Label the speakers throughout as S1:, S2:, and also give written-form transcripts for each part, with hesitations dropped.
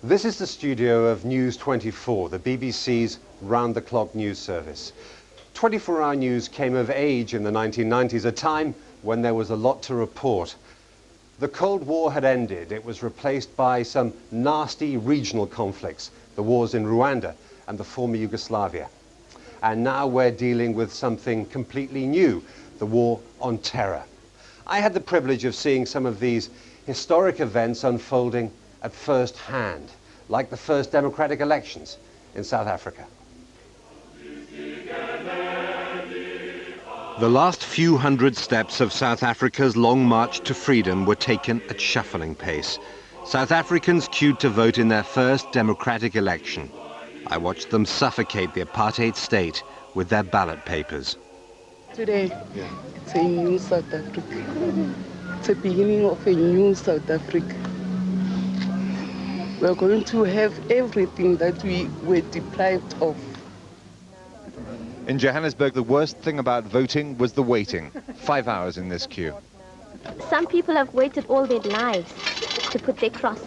S1: This is the studio of News 24, the BBC's round-the-clock news service. 24-hour news came of age in the 1990s, a time when there was a lot to report. The Cold War had ended. It was replaced by some nasty regional conflicts, the wars in Rwanda and the former Yugoslavia. And now we're dealing with something completely new, the war on terror. I had the privilege of seeing some of these historic events unfolding at first hand, like the first democratic elections in South Africa. The last few hundred steps of South Africa's long march to freedom were taken at shuffling pace. South Africans queued to vote in their first democratic election. I watched them suffocate the apartheid state with their ballot papers.
S2: Today, it's a new South Africa. It's the beginning of a new South Africa. We're going to have everything that we were deprived of.
S3: In Johannesburg, the worst thing about voting was the waiting. 5 hours in this queue.
S4: Some people have waited all their lives to put their cross.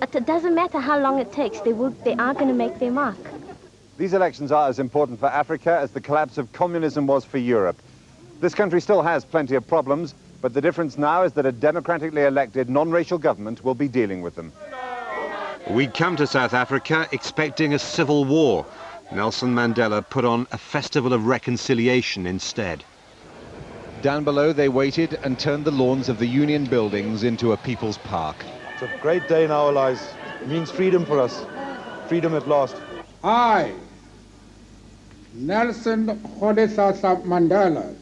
S4: It doesn't matter how long it takes, they are going to make their mark.
S5: These elections are as important for Africa as the collapse of communism was for Europe. This country still has plenty of problems, but the difference now is that a democratically elected non-racial government will be dealing with them.
S1: We'd come to South Africa expecting a civil war. Nelson Mandela put on a festival of reconciliation instead.
S3: Down below, they waited and turned the lawns of the Union buildings into a people's park.
S6: It's a great day in our lives. It means freedom for us. Freedom at last.
S7: I, Nelson Rolihlahla Mandela,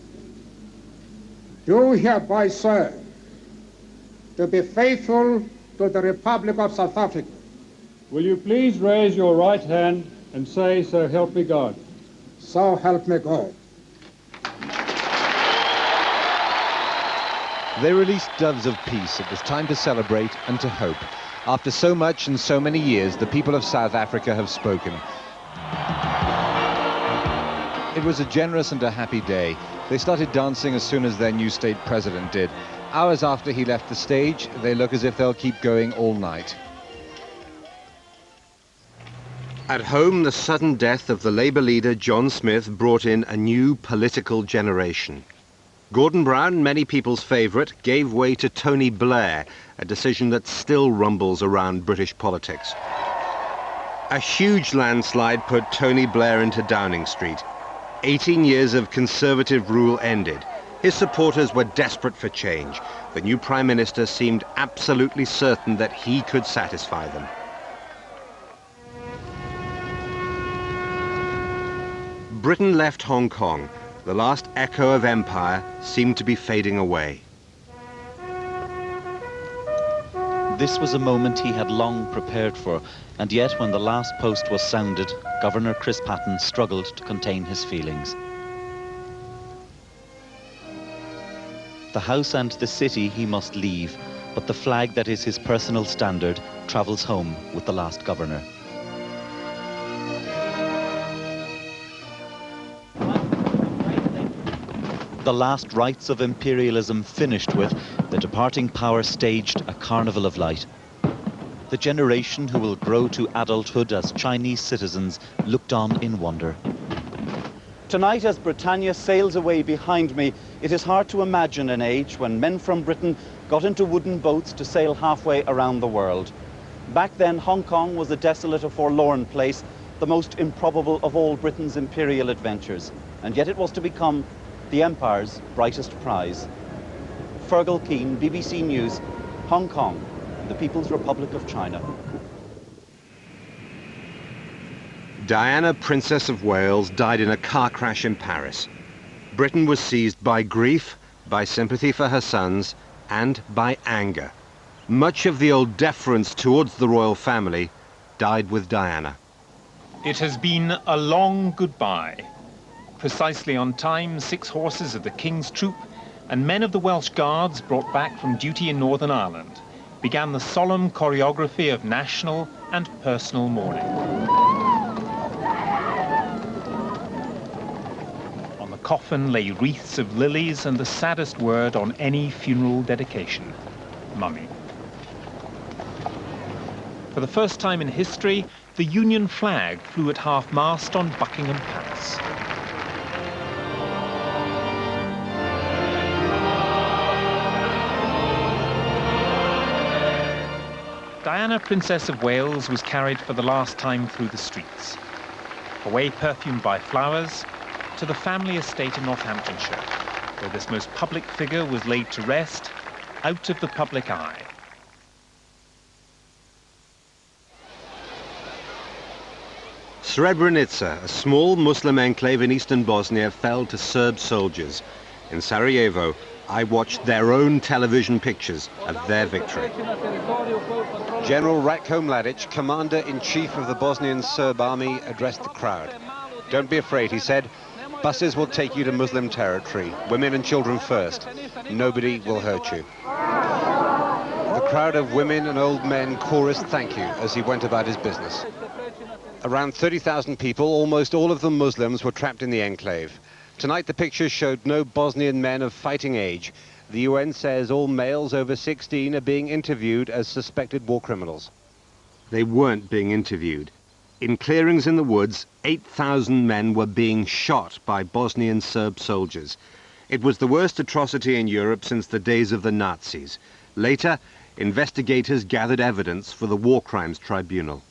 S7: do hereby swear to be faithful to the Republic of South Africa.
S8: Will you please raise your right hand and say, "So help me God"?
S7: So help me God.
S3: They released doves of peace. It was time to celebrate and to hope. After so much and so many years, the people of South Africa have spoken. It was a generous and a happy day. They started dancing as soon as their new state president did. Hours after he left the stage, they look as if they'll keep going all night.
S1: At home, the sudden death of the Labour leader John Smith brought in a new political generation. Gordon Brown, many people's favourite, gave way to Tony Blair, a decision that still rumbles around British politics. A huge landslide put Tony Blair into Downing Street. 18 years of Conservative rule ended. His supporters were desperate for change. The new Prime Minister seemed absolutely certain that he could satisfy them. Britain left Hong Kong. The last echo of empire seemed to be fading away.
S9: This was a moment he had long prepared for, and yet when the last post was sounded, Governor Chris Patten struggled to contain his feelings. The house and the city he must leave, but the flag that is his personal standard travels home with the last governor. The last rites of imperialism finished with, the departing power staged a carnival of light. The generation who will grow to adulthood as Chinese citizens looked on in wonder.
S10: Tonight, as Britannia sails away behind me, it is hard to imagine an age when men from Britain got into wooden boats to sail halfway around the world. Back then, Hong Kong was a desolate or forlorn place, the most improbable of all Britain's imperial adventures. And yet it was to become the Empire's brightest prize. Fergal Keane, BBC News, Hong Kong, the People's Republic of China.
S1: Diana, Princess of Wales, died in a car crash in Paris. Britain was seized by grief, by sympathy for her sons, and by anger. Much of the old deference towards the royal family died with Diana.
S11: It has been a long goodbye. Precisely on time, 6 horses of the King's Troop and men of the Welsh Guards brought back from duty in Northern Ireland began the solemn choreography of national and personal mourning. On the coffin lay wreaths of lilies and the saddest word on any funeral dedication, Mummy. For the first time in history, the Union flag flew at half-mast on Buckingham Palace. Diana, Princess of Wales, was carried for the last time through the streets, away perfumed by flowers, to the family estate in Northamptonshire, where this most public figure was laid to rest, out of the public eye.
S1: Srebrenica, a small Muslim enclave in eastern Bosnia, fell to Serb soldiers. In Sarajevo, I watched their own television pictures of their victory. General Ratko Mladic, Commander-in-Chief of the Bosnian Serb army, addressed the crowd. "Don't be afraid," he said. "Buses will take you to Muslim territory. Women and children first. Nobody will hurt you." The crowd of women and old men chorused thank you as he went about his business. Around 30,000 people, almost all of them Muslims, were trapped in the enclave. Tonight the pictures showed no Bosnian men of fighting age. The UN says all males over 16 are being interviewed as suspected war criminals. They weren't being interviewed. In clearings in the woods, 8,000 men were being shot by Bosnian Serb soldiers. It was the worst atrocity in Europe since the days of the Nazis. Later, investigators gathered evidence for the War Crimes Tribunal.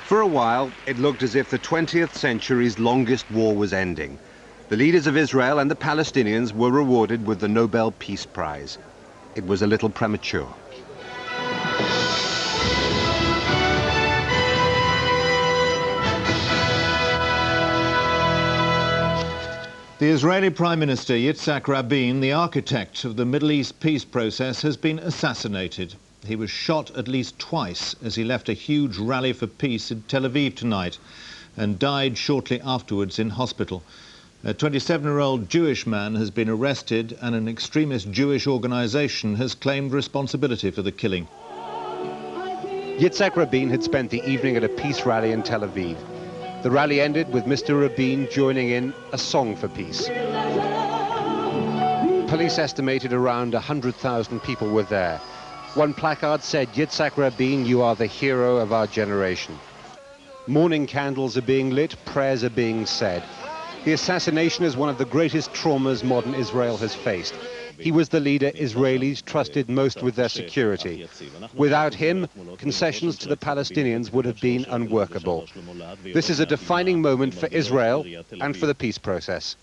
S1: For a while, it looked as if the 20th century's longest war was ending. The leaders of Israel and the Palestinians were rewarded with the Nobel Peace Prize. It was a little premature.
S12: The Israeli Prime Minister Yitzhak Rabin, the architect of the Middle East peace process, has been assassinated. He was shot at least twice as he left a huge rally for peace in Tel Aviv tonight and died shortly afterwards in hospital. A 27-year-old Jewish man has been arrested and an extremist Jewish organization has claimed responsibility for the killing.
S1: Yitzhak Rabin had spent the evening at a peace rally in Tel Aviv. The rally ended with Mr. Rabin joining in a song for peace. Police estimated around 100,000 people were there. One placard said, "Yitzhak Rabin, you are the hero of our generation." Morning candles are being lit, prayers are being said. The assassination is one of the greatest traumas modern Israel has faced. He was the leader Israelis trusted most with their security. Without him, concessions to the Palestinians would have been unworkable. This is a defining moment for Israel and for the peace process.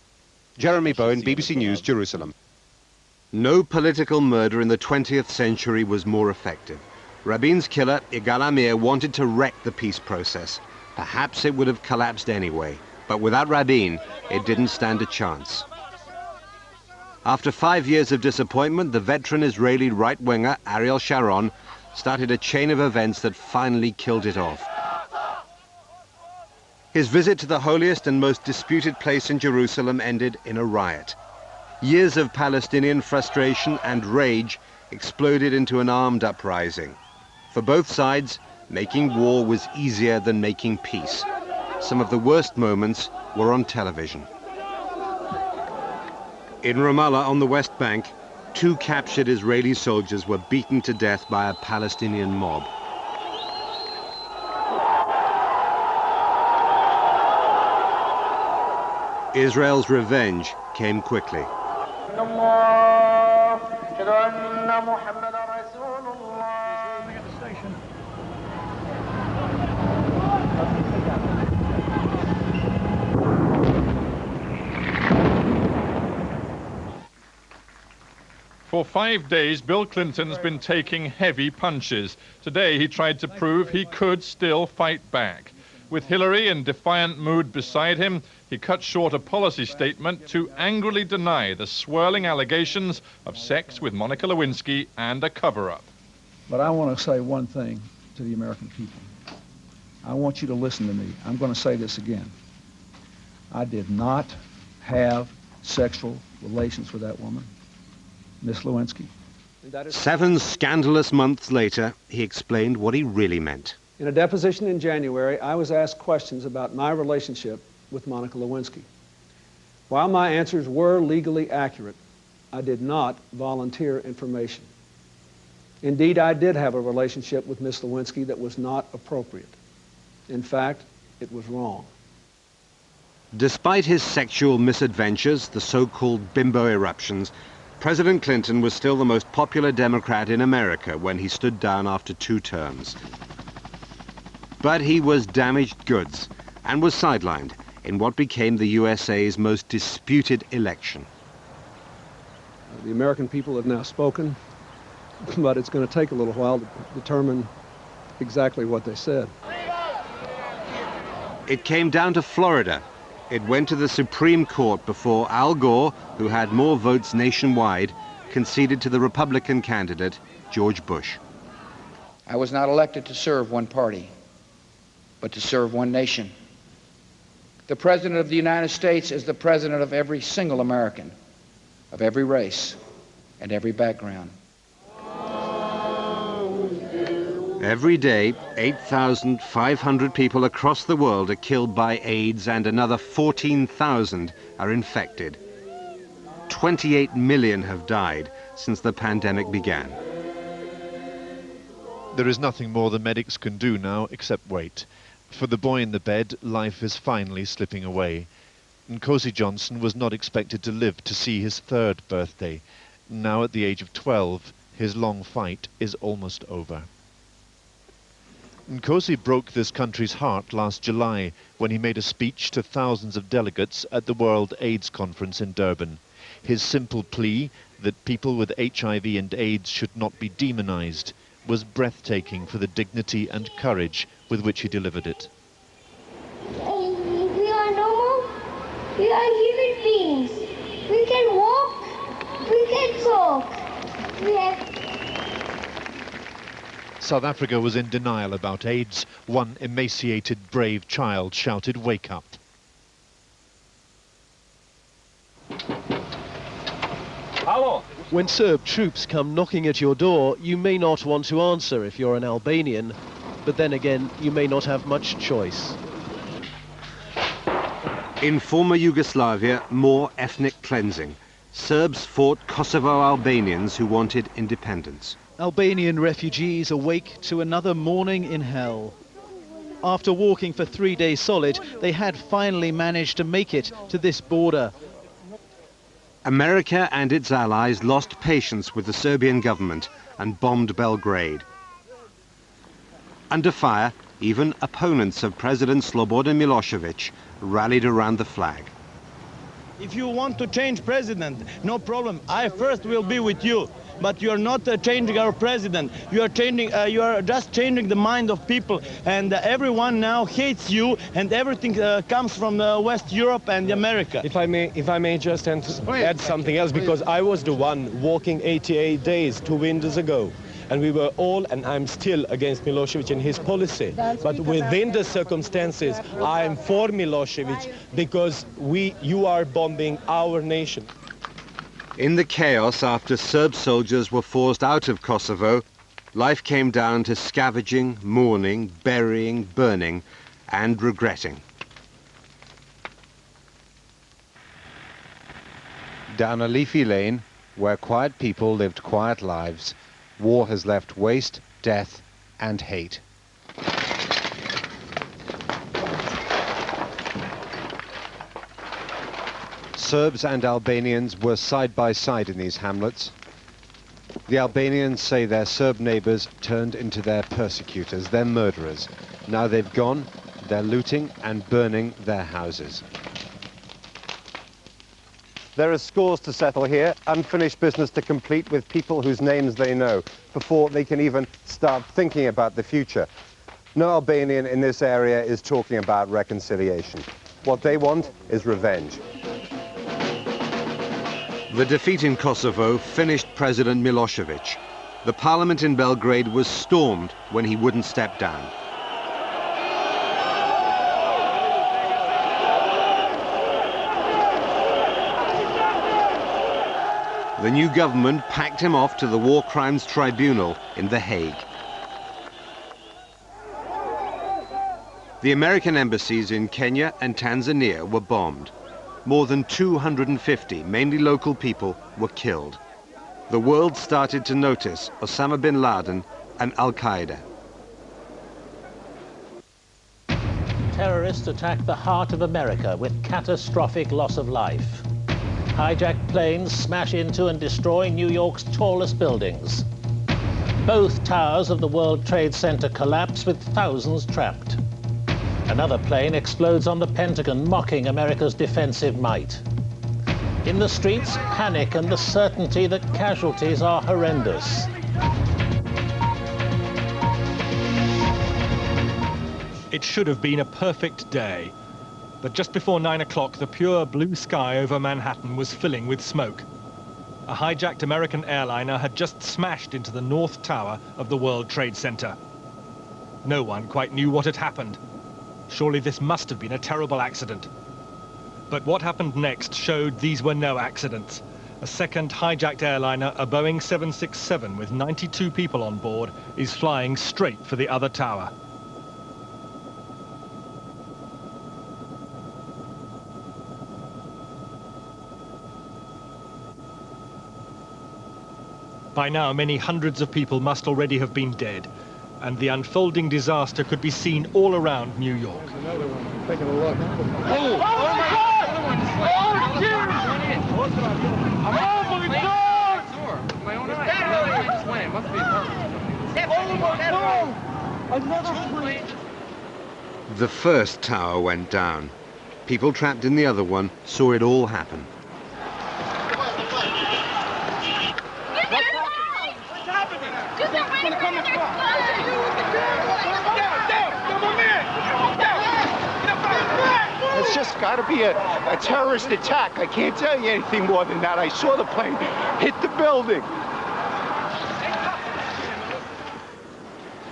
S1: Jeremy Bowen, BBC News, Jerusalem. No political murder in the 20th century was more effective. Rabin's killer, Yigal Amir, wanted to wreck the peace process. Perhaps it would have collapsed anyway, but without Rabin, it didn't stand a chance. After 5 years of disappointment, the veteran Israeli right-winger, Ariel Sharon, started a chain of events that finally killed it off. His visit to the holiest and most disputed place in Jerusalem ended in a riot. Years of Palestinian frustration and rage exploded into an armed uprising. For both sides, making war was easier than making peace. Some of the worst moments were on television. In Ramallah on the West Bank, 2 captured Israeli soldiers were beaten to death by a Palestinian mob. Israel's revenge came quickly.
S13: For 5 days, Bill Clinton's been taking heavy punches. Today, he tried to prove he could still fight back. With Hillary in defiant mood beside him, he cut short a policy statement to angrily deny the swirling allegations of sex with Monica Lewinsky and a cover-up.
S14: But I want to say one thing to the American people. I want you to listen to me. I'm going to say this again. I did not have sexual relations with that woman, Miss Lewinsky.
S1: 7 scandalous months later, he explained what he really meant.
S15: In a deposition in January, I was asked questions about my relationship with Monica Lewinsky. While my answers were legally accurate, I did not volunteer information. Indeed, I did have a relationship with Miss Lewinsky that was not appropriate. In fact, it was wrong.
S1: Despite his sexual misadventures, the so-called bimbo eruptions, President Clinton was still the most popular Democrat in America when he stood down after 2 terms. But he was damaged goods and was sidelined in what became the USA's most disputed election.
S15: The American people have now spoken, but it's going to take a little while to determine exactly what they said.
S1: It came down to Florida. It went to the Supreme Court before Al Gore, who had more votes nationwide, conceded to the Republican candidate, George Bush.
S16: I was not elected to serve one party, but to serve one nation. The President of the United States is the President of every single American, of every race and every background.
S1: Every day, 8,500 people across the world are killed by AIDS and another 14,000 are infected. 28 million have died since the pandemic began.
S12: There is nothing more the medics can do now except wait. For the boy in the bed, life is finally slipping away. Nkosi Johnson was not expected to live to see his 3rd birthday. Now at the age of 12, his long fight is almost over. Nkosi broke this country's heart last July when he made a speech to thousands of delegates at the World AIDS Conference in Durban. His simple plea that people with HIV and AIDS should not be demonized was breathtaking for the dignity and courage with which he delivered it.
S17: We are normal. We are human beings. We can walk. We can talk. We have...
S12: South Africa was in denial about AIDS. One emaciated, brave child shouted, "Wake up."
S18: When Serb troops come knocking at your door, you may not want to answer if you're an Albanian, but then again, you may not have much choice.
S1: In former Yugoslavia, more ethnic cleansing. Serbs fought Kosovo Albanians who wanted independence.
S19: Albanian refugees awake to another morning in hell. After walking for 3 days solid, they had finally managed to make it to this border.
S1: America and its allies lost patience with the Serbian government and bombed Belgrade. Under fire, even opponents of President Slobodan Milosevic rallied around the flag.
S20: If you want to change president, no problem. I first will be with you. But you are not changing our president. You are changing. You are just changing the mind of people, and everyone now hates you. And everything comes from West Europe and America.
S21: If I may just add something else, because I was the one walking 88 days 2 winters ago. And we were all, and I'm still, against Milosevic and his policy. But within the circumstances, I am for Milosevic because you are bombing our nation.
S1: In the chaos after Serb soldiers were forced out of Kosovo, life came down to scavenging, mourning, burying, burning, and regretting.
S3: Down a leafy lane, where quiet people lived quiet lives, war has left waste, death, and hate. Serbs and Albanians were side by side in these hamlets. The Albanians say their Serb neighbors turned into their persecutors, their murderers. Now they've gone, they're looting and burning their houses.
S5: There are scores to settle here, unfinished business to complete with people whose names they know, before they can even start thinking about the future. No Albanian in this area is talking about reconciliation. What they want is revenge.
S1: The defeat in Kosovo finished President Milosevic. The parliament in Belgrade was stormed when he wouldn't step down. The new government packed him off to the War Crimes Tribunal in The Hague. The American embassies in Kenya and Tanzania were bombed. More than 250, mainly local people, were killed.
S3: the world started to notice Osama bin Laden and Al-Qaeda.
S2: Terrorists attacked the heart of America with catastrophic loss of life. Hijacked planes smash into and destroy New York's tallest buildings. Both towers of the World Trade Center collapse with thousands trapped. Another plane explodes on the Pentagon, mocking America's defensive might. In the streets, panic and the certainty that casualties are horrendous.
S22: It should have been a perfect day. But just before 9 o'clock, the pure blue sky over Manhattan was filling with smoke. A hijacked American airliner had just smashed into the North Tower of the World Trade Center. No one quite knew what had happened. Surely this must have been a terrible accident. But what happened next showed these were no accidents. A second hijacked airliner, a Boeing 767 with 92 people on board, is flying straight for the other tower. By now, many hundreds of people must already have been dead, and the unfolding disaster could be seen all around New York.
S6: Another one. Taking a look.
S17: Oh my God! Oh, dear! Oh my God! My own eye. I just went. It must be oh my God!
S3: The first tower went down. People trapped in the other one saw it all happen.
S23: It's just got to be a terrorist attack. I can't tell you anything more than that. I saw the plane hit the building.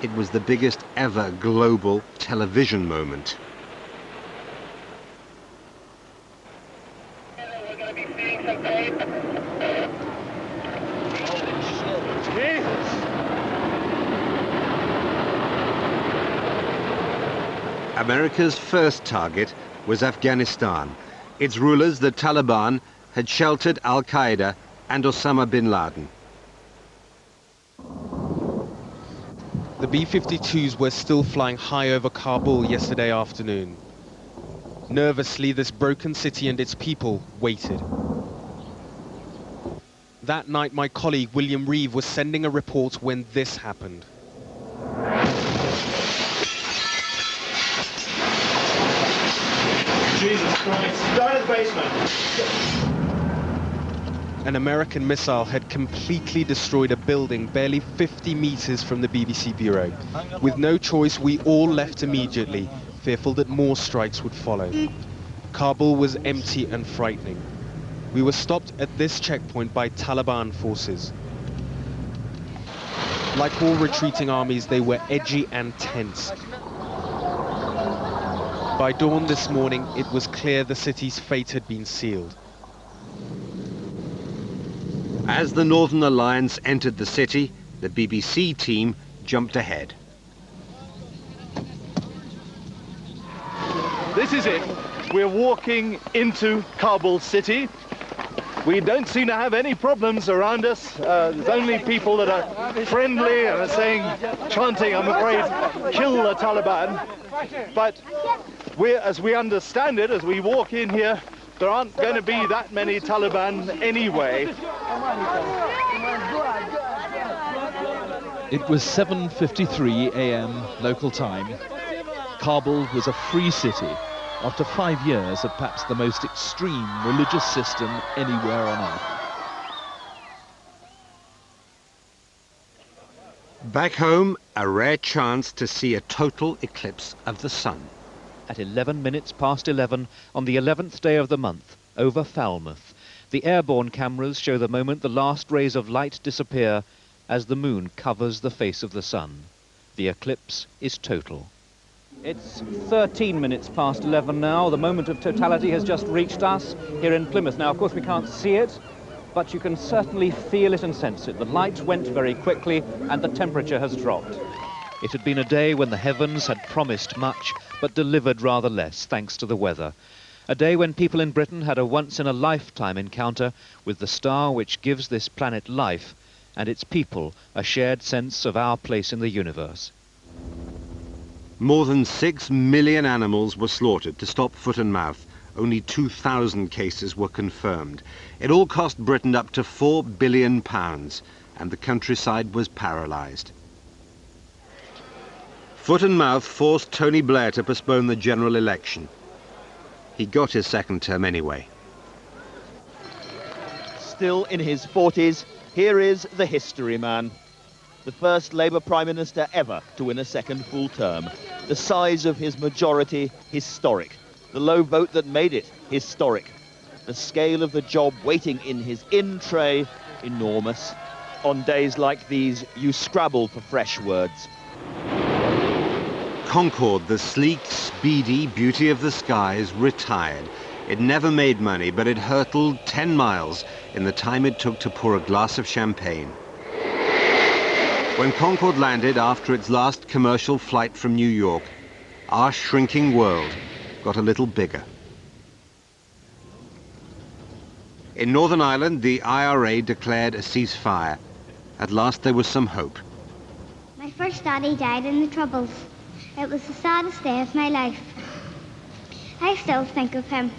S3: It was the biggest ever global television moment. America's first target was Afghanistan. Its rulers, the Taliban, had sheltered Al-Qaeda and Osama bin Laden.
S24: The B-52s were still flying high over Kabul yesterday afternoon. Nervously, this broken city and its people waited. That night, my colleague William Reeve was sending a report when this happened.
S22: Jesus Christ. Down in the basement.
S24: An American missile had completely destroyed a building barely 50 meters from the BBC bureau. With no choice, we all left immediately, fearful that more strikes would follow. Kabul was empty and frightening. We were stopped at this checkpoint by Taliban forces. Like all retreating armies, they were edgy and tense. By dawn this morning, it was clear the city's fate had been sealed.
S3: As the Northern Alliance entered the city, the BBC team jumped ahead.
S25: This is it. We're walking into Kabul city. We don't seem to have any problems around us. There's only people that are friendly and are saying, chanting, I'm afraid, kill the Taliban. But as we understand it, as we walk in here, there aren't going to be that many Taliban anyway.
S26: It was 7:53 a.m. local time. Kabul was a free city after 5 years of perhaps the most extreme religious system anywhere on earth.
S3: Back home, a rare chance to see a total eclipse of the sun.
S27: At 11 minutes past 11 on the 11th day of the month, over Falmouth, the airborne cameras show the moment the last rays of light disappear as the moon covers the face of the sun. The eclipse is total.
S10: It's 13 minutes past 11 now. The moment of totality has just reached us here in Plymouth. Now, of course, we can't see it, but you can certainly feel it and sense it. The light went very quickly and the temperature has dropped.
S27: It had been a day when the heavens had promised much, but delivered rather less, thanks to the weather. A day when people in Britain had a once-in-a-lifetime encounter with the star which gives this planet life, and its people a shared sense of our place in the universe.
S1: More than 6 million animals were slaughtered to stop foot and mouth. Only 2,000 cases were confirmed. It all cost Britain up to £4 billion, and the countryside was paralysed. Foot and mouth forced Tony Blair to postpone the general election. He got his second term anyway.
S4: Still in his 40s, here is the history man. The first Labour Prime Minister ever to win a second full term. The size of his majority, historic. The low vote that made it, historic. The scale of the job waiting in his in-tray, enormous. On days like these, you scrabble for fresh words.
S1: Concorde, the sleek, speedy beauty of the skies, retired. It never made money, but it hurtled 10 miles in the time it took to pour a glass of champagne. When Concorde landed after its last commercial flight from New York, our shrinking world got a little bigger. In Northern Ireland, the IRA declared a ceasefire. At last there was some hope.
S17: My first daddy died in the Troubles. It was the saddest day of my life. I still think of him.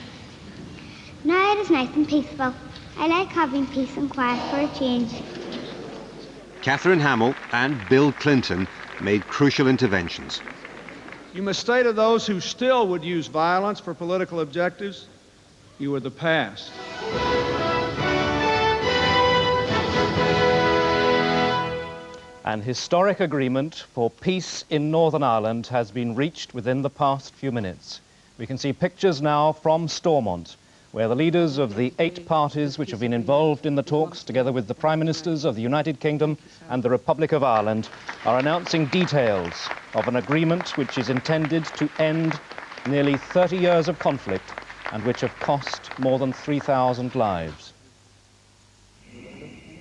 S17: Now it is nice and peaceful. I like having peace and quiet for a change.
S1: Catherine Hamill and Bill Clinton made crucial interventions.
S15: You must say to those who still would use violence for political objectives, you are the past.
S7: An historic agreement for peace in Northern Ireland has been reached within the past few minutes. We can see pictures now from Stormont, where the leaders of the 8 parties which have been involved in the talks, together with the Prime Ministers of the United Kingdom and the Republic of Ireland, are announcing details of an agreement which is intended to end nearly 30 years of conflict and which have cost more than 3,000 lives.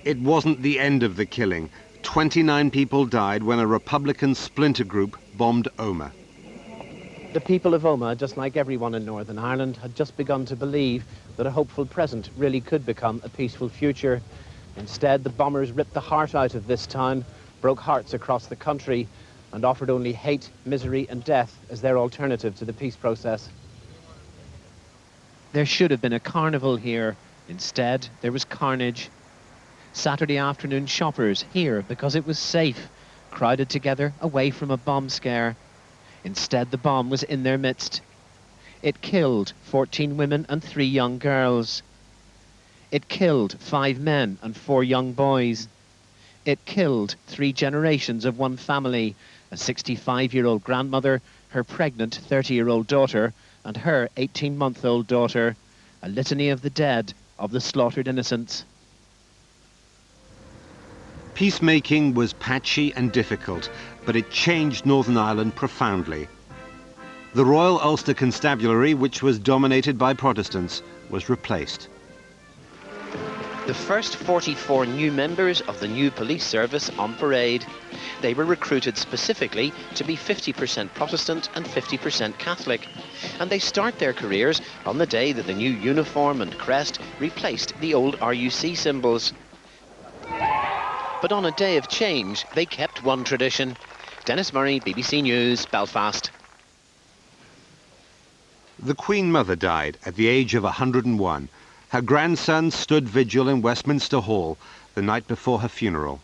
S1: It wasn't the end of the killing. 29 people died when a Republican splinter group bombed Omagh.
S8: The people of Omagh, just like everyone in Northern Ireland, had just begun to believe that a hopeful present really could become a peaceful future. Instead, the bombers ripped the heart out of this town, broke hearts across the country, and offered only hate, misery and death as their alternative to the peace process.
S18: There should have been a carnival here. Instead, there was carnage. Saturday afternoon shoppers here because it was safe, crowded together away from a bomb scare. Instead, the bomb was in their midst. It killed 14 women and 3 young girls. It killed 5 men and 4 young boys. It killed 3 generations of one family, a 65-year-old grandmother, her pregnant 30-year-old daughter, and her 18-month-old daughter. A litany of the dead, of the slaughtered innocents.
S1: Peacemaking was patchy and difficult, but it changed Northern Ireland profoundly. The Royal Ulster Constabulary, which was dominated by Protestants, was replaced.
S8: The first 44 new members of the new police service on parade. They were recruited specifically to be 50% Protestant and 50% Catholic. And they start their careers on the day that the new uniform and crest replaced the old RUC symbols. But on a day of change, they kept one tradition. Dennis Murray, BBC News, Belfast.
S1: The Queen Mother died at the age of 101. Her grandson stood vigil in Westminster Hall the night before her funeral.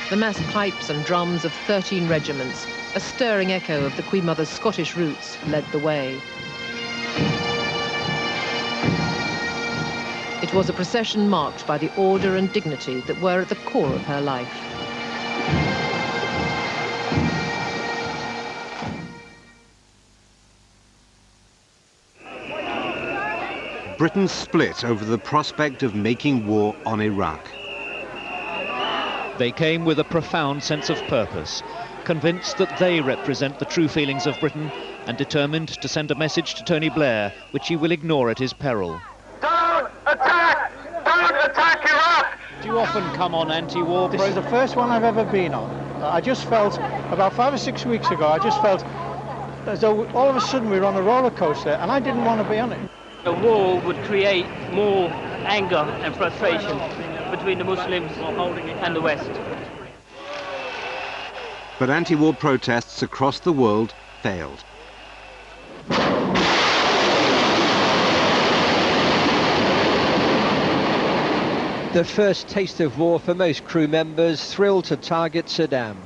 S9: The massed pipes and drums of 13 regiments, a stirring echo of the Queen Mother's Scottish roots, led the way. It was a procession marked by the order and dignity that were at the core of her life.
S1: Britain split over the prospect of making war on Iraq.
S27: They came with a profound sense of purpose, convinced that they represent the true feelings of Britain and determined to send a message to Tony Blair, which he will ignore at his peril.
S11: Don't attack! Don't attack Iraq!
S12: Do you often come on anti-war?
S13: This is the first one I've ever been on. I just felt, about 5 or 6 weeks ago, I just felt as though all of a sudden we were on a roller coaster, and I didn't want to be on it.
S14: A war would create more anger and frustration between the Muslims and the West.
S3: But anti-war protests across the world failed.
S16: The first taste of war for most crew members, thrilled to target Saddam.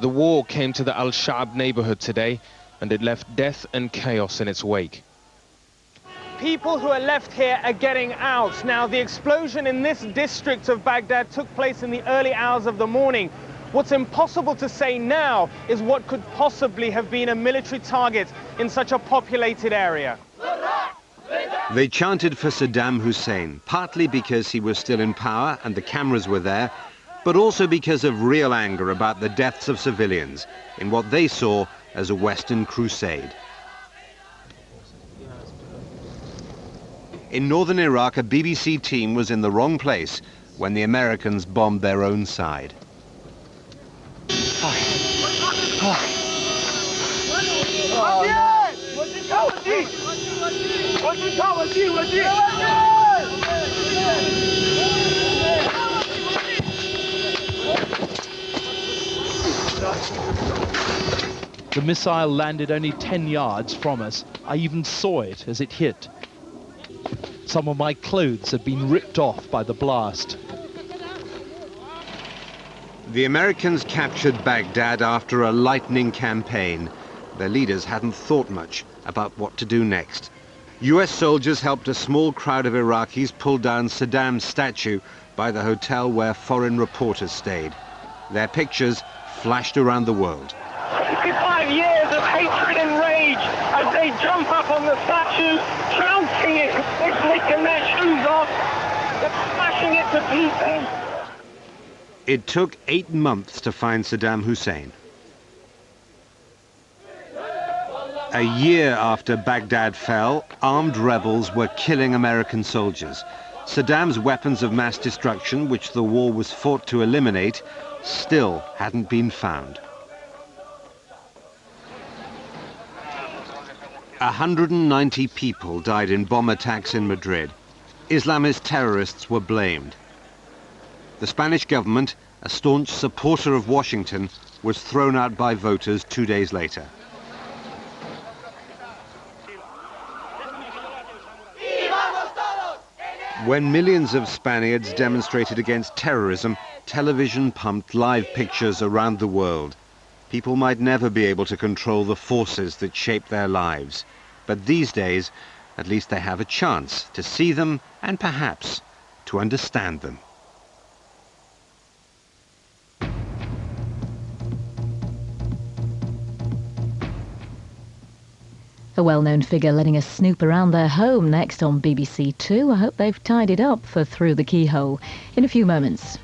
S24: The war came to the Al-Sha'ab neighborhood today, and it left death and chaos in its wake.
S19: People who are left here are getting out. Now, the explosion in this district of Baghdad took place in the early hours of the morning. What's impossible to say now is what could possibly have been a military target in such a populated area.
S3: They chanted for Saddam Hussein, partly because he was still in power and the cameras were there, but also because of real anger about the deaths of civilians in what they saw as a Western crusade. In northern Iraq, a BBC team was in the wrong place when the Americans bombed their own side.
S26: The missile landed only 10 yards from us. I even saw it as it hit. Some of my clothes had been ripped off by the blast.
S3: The Americans captured Baghdad after a lightning campaign. Their leaders hadn't thought much about what to do next. US soldiers helped a small crowd of Iraqis pull down Saddam's statue by the hotel where foreign reporters stayed. Their pictures flashed around the world.
S11: 55 years of hatred and rage as they jump up on the statue, trouncing it, they're taking their shoes off, they're smashing it to pieces.
S3: It took 8 months to find Saddam Hussein. A year after Baghdad fell, armed rebels were killing American soldiers. Saddam's weapons of mass destruction, which the war was fought to eliminate, still hadn't been found. 190 people died in bomb attacks in Madrid. Islamist terrorists were blamed. The Spanish government, a staunch supporter of Washington, was thrown out by voters 2 days later. When millions of Spaniards demonstrated against terrorism, television pumped live pictures around the world. People might never be able to control the forces that shape their lives. But these days, at least they have a chance to see them and perhaps to understand them.
S20: A well-known figure letting us snoop around their home next on BBC Two. I hope they've tidied up for Through the Keyhole. In a few moments,